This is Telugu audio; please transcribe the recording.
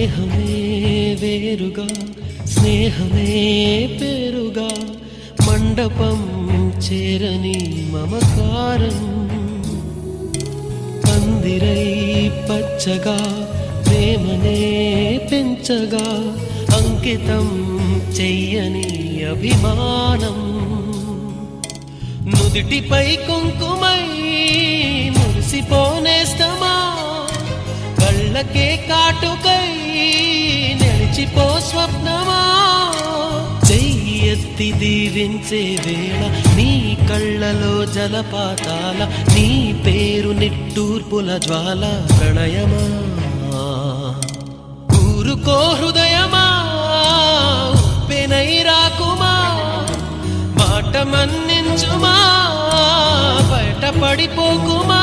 దేహమే వేరుగా స్నేహమే పేరుగా మండపం చేరని మమకారం పందిరై పచ్చగా ప్రేమనే పెంచగా అంకితం చెయ్యని అభిమానం నుదిటిపై కుంకుమై మురిసిపోనేస్తమా కళ్ళకే కాటుకై నిలిచిపో స్వప్నమా చెయ్యెత్తి దీవించే వేళ నీ కళ్ళలో జలపాతాల నీ పేరు నిట్టూర్పుల జ్వాల ప్రణయమా ఊరుకో హృదయమా ఉప్పెనై రాకుమా మాట మన్నించుమా బయట పడిపోకుమా